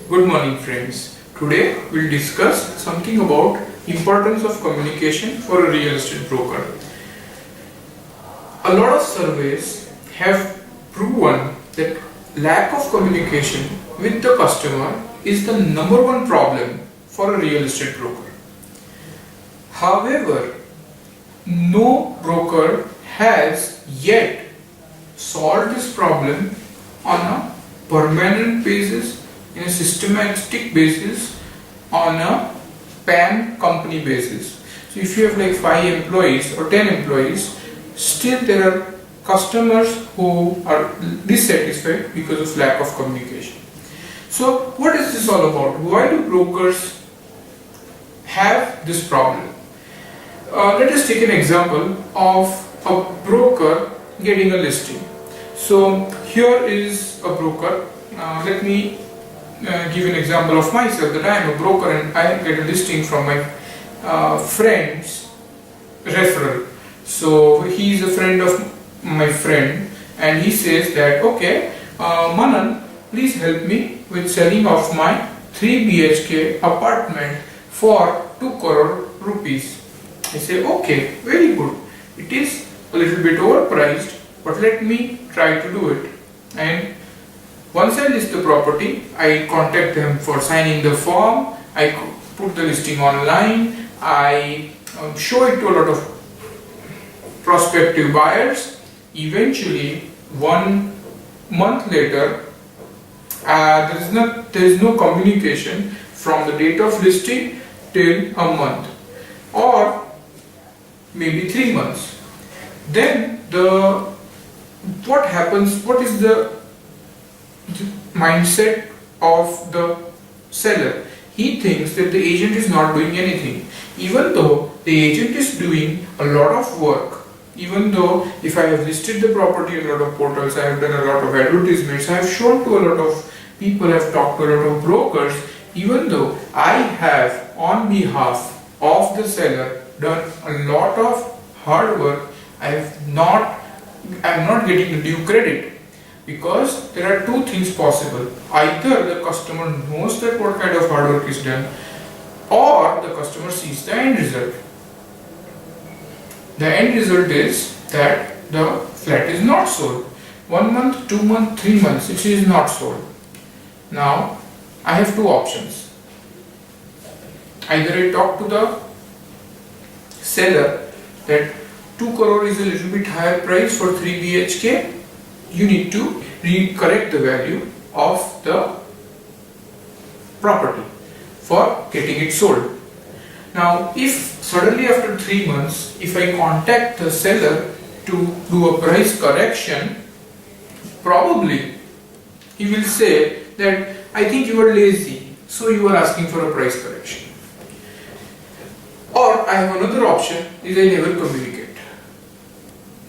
Good morning friends. Today we'll discuss something about importance of communication for a real estate broker. A lot of surveys have proven that lack of communication with the customer is the number one problem for a real estate broker. However, no broker has yet solved this problem on a permanent basis, in a systematic basis, on a PAM company basis. So if you have like 5 employees or 10 employees, still there are customers who are dissatisfied because of lack of communication. So what is this all about? Why do brokers have this problem? Let us take an example of a broker getting a listing. So here is a broker. Let me give an example of myself, that I am a broker and I get a listing from my friend's referral. So he is a friend of my friend and he says that, okay, Manan, please help me with selling of my 3 BHK apartment for 2 crore rupees. I say, okay, very good. It is a little bit overpriced, but let me try to do it. And once I list the property, I contact them for signing the form, I put the listing online, I show it to a lot of prospective buyers. Eventually, 1 month later, there is no communication from the date of listing till a month, or maybe 3 months. Then what happens? What is the mindset of the seller? He thinks that the agent is not doing anything, even though the agent is doing a lot of work. Even though if I have listed the property in a lot of portals, I have done a lot of advertisements, I have shown to a lot of people, I have talked to a lot of brokers, even though I have on behalf of the seller done a lot of hard work, I am not getting the due credit. Because there are 2 things possible. Either the customer knows that what kind of hard work is done, or the customer sees the end result. The end result is that the flat is not sold. 1 month, 2 months, 3 months, it is not sold. Now, I have 2 options. Either I talk to the seller that 2 crore is a little bit higher price for 3 BHK. You need to correct the value of the property for getting it sold. Now, if suddenly after 3 months, if I contact the seller to do a price correction, probably he will say that I think you are lazy, so you are asking for a price correction. Or I have another option, is I never communicate.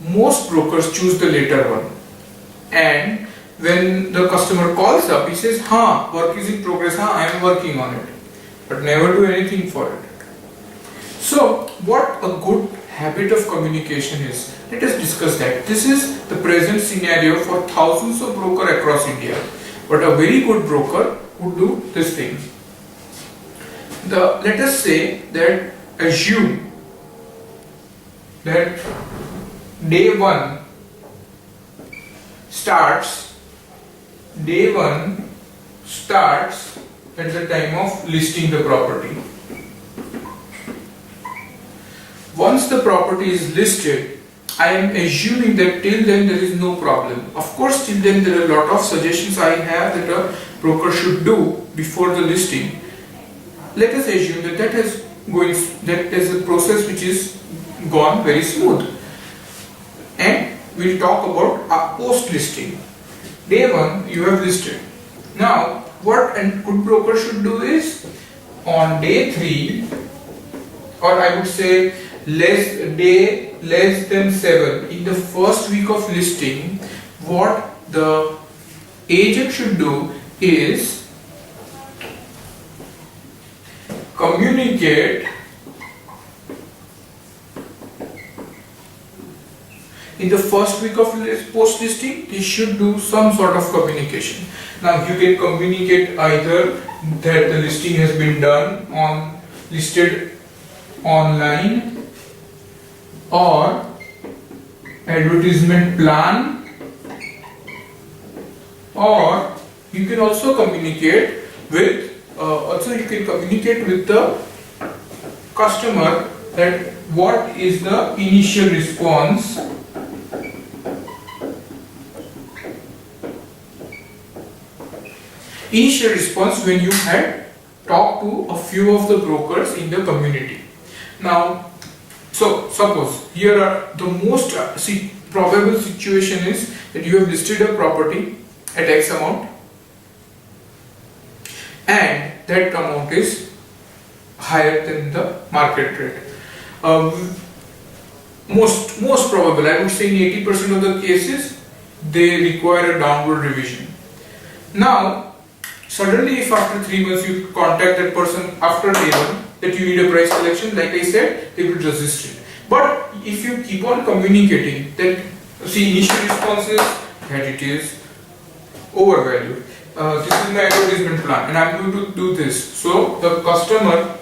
Most brokers choose the later one. And when the customer calls up, he says, work is in progress, I am working on it, but never do anything for it. So what a good habit of communication is, let us discuss that. This is the present scenario for thousands of brokers across India, but a very good broker would do this thing. Let us say that, assume that day 1 starts at the time of listing the property. Once the property is listed, I am assuming that till then there is no problem. Of course, till then there are a lot of suggestions I have that a broker should do before the listing. Let us assume that that is a process which is gone very smooth. And we'll talk about a post-listing. Day 1, you have listed. Now, what a good broker should do is, on day 3, or I would say less than 7, in the first week of listing, what the agent should do is in the first week of post listing, they should do some sort of communication. Now you can communicate either that the listing has been done on listed online, or advertisement plan, or you can also communicate with the customer that what is the initial response when you had talked to a few of the brokers in the community. Now, so suppose here are the most probable situation is that you have listed a property at X amount, and that amount is higher than the market rate. Most probable, I would say in 80% of the cases, they require a downward revision. Now, suddenly if after 3 months you contact that person after day one that you need a price correction, like I said, they will resist it. But if you keep on communicating that, initial response is that it is overvalued. This is my advertisement plan and I am going to do this. So the customer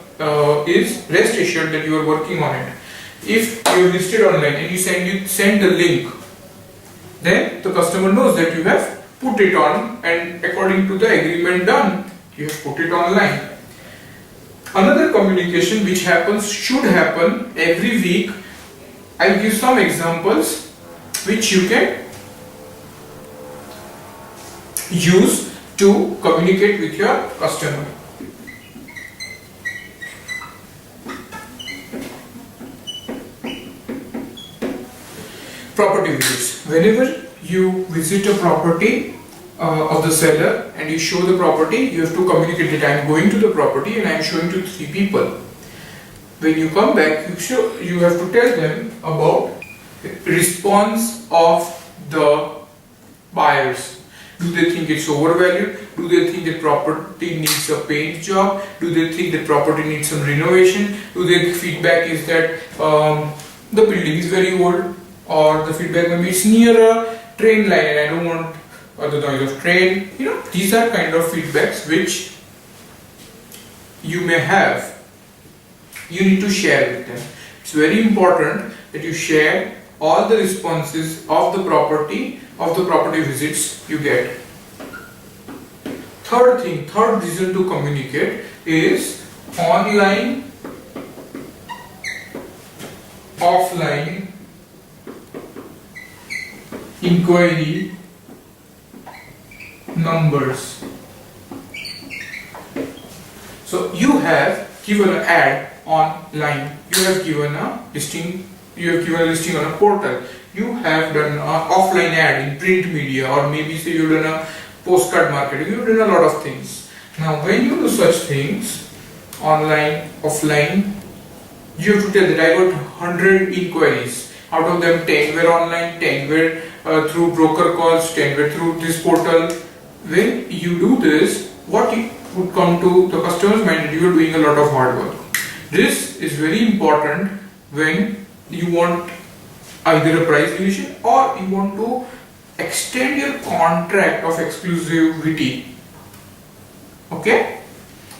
is rest assured that you are working on it. If you have listed online and you send the link, then the customer knows that you have put it on, and according to the agreement done, you have put it online. Another communication which should happen every week. I'll give some examples which you can use to communicate with your customer. Property visits. Whenever you visit a property of the seller and you show the property, you have to communicate that I am going to the property and I am showing to 3 people. When you come back, you have to tell them about response of the buyers. Do they think it's overvalued? Do they think the property needs a paint job? Do they think the property needs some renovation? Do their feedback is that the building is very old, or the feedback maybe it's near a train line and I don't want the noise of train. These are kind of feedbacks which you may have. You need to share with them. It's very important that you share all the responses of the property visits you get. Third reason to communicate is online, offline inquiry numbers. So you have given an ad online, you have given a listing on a portal, you have done an offline ad in print media, or maybe say you've done a postcard marketing, you've done a lot of things. Now when you do such things, online, offline, you have to tell that I got 100 inquiries. Out of them 10 were online, 10 were through broker calls, 10 were through this portal. When you do this, what would come to the customer's mind that you are doing a lot of hard work. This is very important when you want either a price revision or you want to extend your contract of exclusivity. Okay?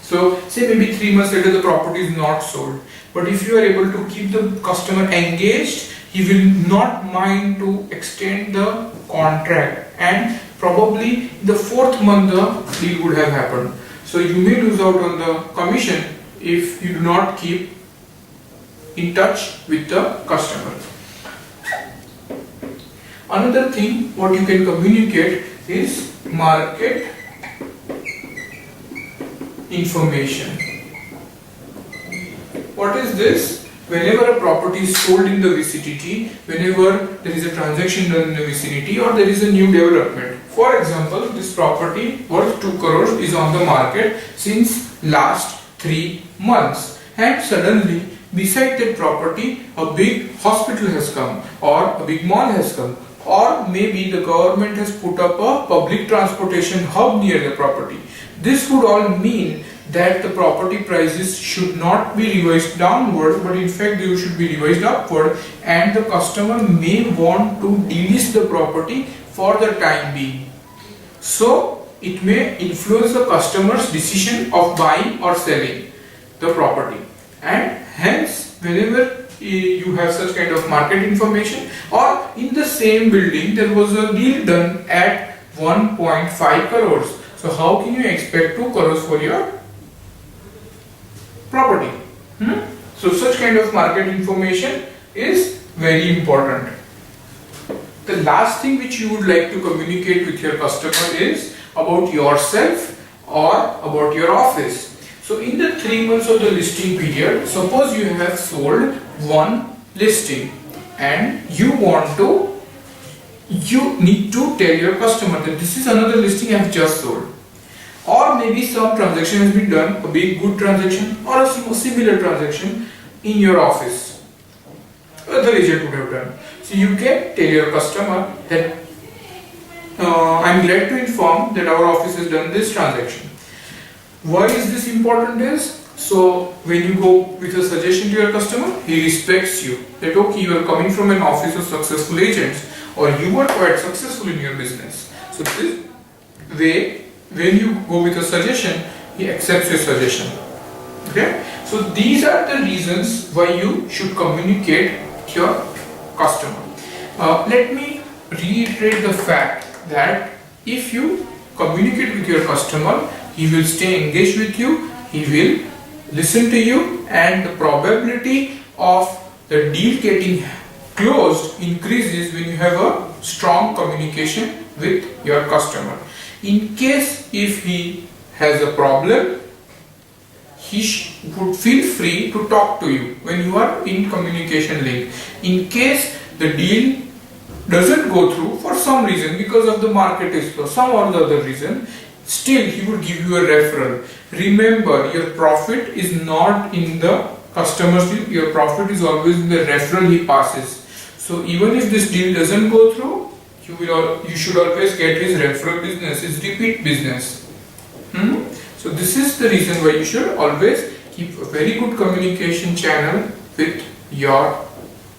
So say maybe 3 months later the property is not sold, but if you are able to keep the customer engaged, he will not mind to extend the contract, and probably the 4th month the deal would have happened. So you may lose out on the commission if you do not keep in touch with the customer. Another thing what you can communicate is market information. What is this? Whenever a property is sold in the vicinity, whenever there is a transaction done in the vicinity, or there is a new development. For example, this property worth 2 crores is on the market since last 3 months, and suddenly beside that property a big hospital has come, or a big mall has come, or maybe the government has put up a public transportation hub near the property. This would all mean that the property prices should not be revised downward, but in fact they should be revised upward, and the customer may want to delist the property for the time being. So it may influence the customer's decision of buying or selling the property, and hence whenever you have such kind of market information, or in the same building there was a deal done at 1.5 crores, so how can you expect 2 crores for your property? So such kind of market information is very important. The last thing which you would like to communicate with your customer is about yourself or about your office. So in the 3 months of the listing period, suppose you have sold one listing and you need to tell your customer that this is another listing I have just sold. Or maybe some transaction has been done, a big good transaction or a similar transaction in your office. The agent would have done. So you can tell your customer that I'm glad to inform that our office has done this transaction. Why is this important is, so when you go with a suggestion to your customer, he respects you. That okay, you are coming from an office of successful agents, or you were quite successful in your business. So this way, when you go with a suggestion, he accepts your suggestion. Okay? So these are the reasons why you should communicate with your customer. Let me reiterate the fact that if you communicate with your customer, he will stay engaged with you, he will listen to you, and the probability of the deal getting closed increases when you have a strong communication with your customer. In case if he has a problem, he would feel free to talk to you when you are in communication link. In case the deal doesn't go through for some reason, because of the market is slow, some or the other reason, still he would give you a referral. Remember, your profit is not in the customer's deal, your profit is always in the referral he passes. So even if this deal doesn't go through, you should always get his referral business, his repeat business. So this is the reason why you should always keep a very good communication channel with your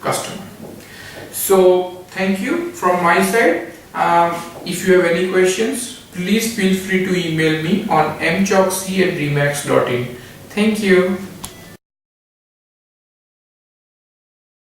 customer. So thank you from my side. If you have any questions, please feel free to email me on mchoksy@remax.in. Thank you.